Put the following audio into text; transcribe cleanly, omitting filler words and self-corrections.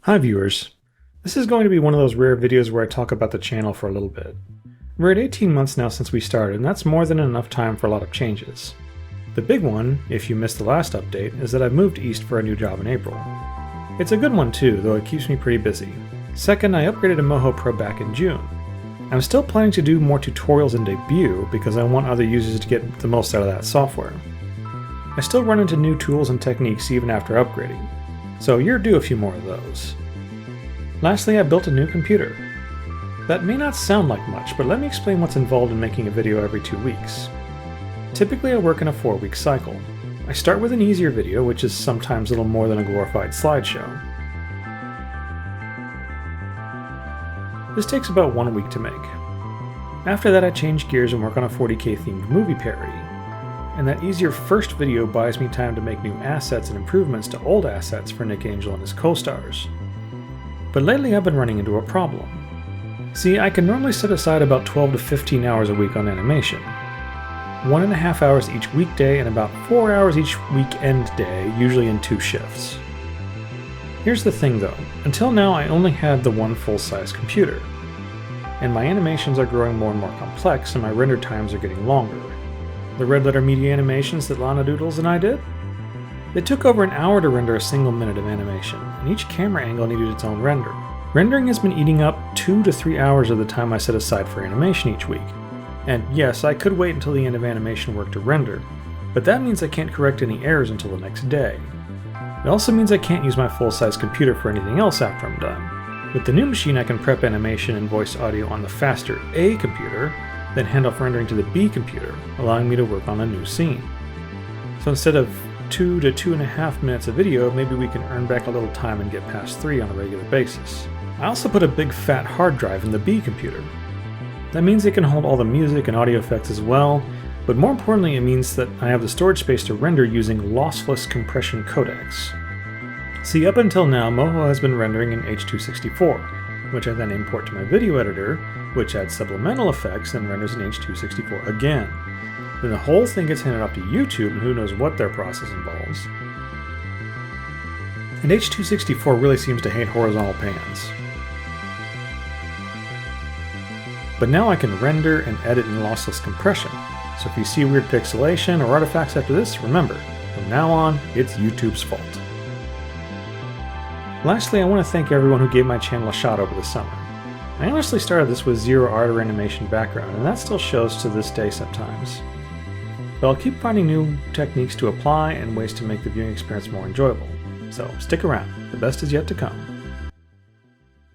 Hi viewers. This is going to be one of those rare videos where I talk about the channel for a little bit. We're at 18 months now since we started, and that's more than enough time for a lot of changes. The big one, if you missed the last update, is that I've moved east for a new job in April. It's a good one too, though it keeps me pretty busy. Second, I upgraded to Moho Pro back in June. I'm still planning to do more tutorials in Debut because I want other users to get the most out of that software. I still run into new tools and techniques even after upgrading, so you're due a few more of those. Lastly, I built a new computer. That may not sound like much, but let me explain what's involved in making a video every 2 weeks. Typically I work in a 4-week cycle. I start with an easier video, which is sometimes little more than a glorified slideshow. This takes about 1 week to make. After that I change gears and work on a 40K themed movie parody. And that easier first video buys me time to make new assets and improvements to old assets for Nick Angel and his co-stars. But lately I've been running into a problem. See, I can normally set aside about 12 to 15 hours a week on animation. 1.5 hours each weekday and about 4 hours each weekend day, usually in 2 shifts. Here's the thing though, until now I only had the one full-size computer. And my animations are growing more and more complex and my render times are getting longer. The Red Letter Media animations that Lana Doodles and I did? It took over an hour to render a single minute of animation, and each camera angle needed its own render. Rendering has been eating up 2 to 3 hours of the time I set aside for animation each week. And yes, I could wait until the end of animation work to render, but that means I can't correct any errors until the next day. It also means I can't use my full-size computer for anything else after I'm done. With the new machine I can prep animation and voice audio on the faster A computer, then hand off rendering to the B computer, allowing me to work on a new scene. So instead of 2 to 2.5 minutes of video, maybe we can earn back a little time and get past 3 on a regular basis. I also put a big fat hard drive in the B computer. That means it can hold all the music and audio effects as well, but more importantly it means that I have the storage space to render using lossless compression codecs. See, up until now Moho has been rendering in H.264, which I then import to my video editor, which adds supplemental effects and renders in H.264 again. Then the whole thing gets handed off to YouTube, and who knows what their process involves. And H.264 really seems to hate horizontal pans. But now I can render and edit in lossless compression, so if you see weird pixelation or artifacts after this, remember, from now on, it's YouTube's fault. Lastly, I want to thank everyone who gave my channel a shot over the summer. I honestly started this with zero art or animation background, and that still shows to this day sometimes. But I'll keep finding new techniques to apply and ways to make the viewing experience more enjoyable. So stick around, the best is yet to come.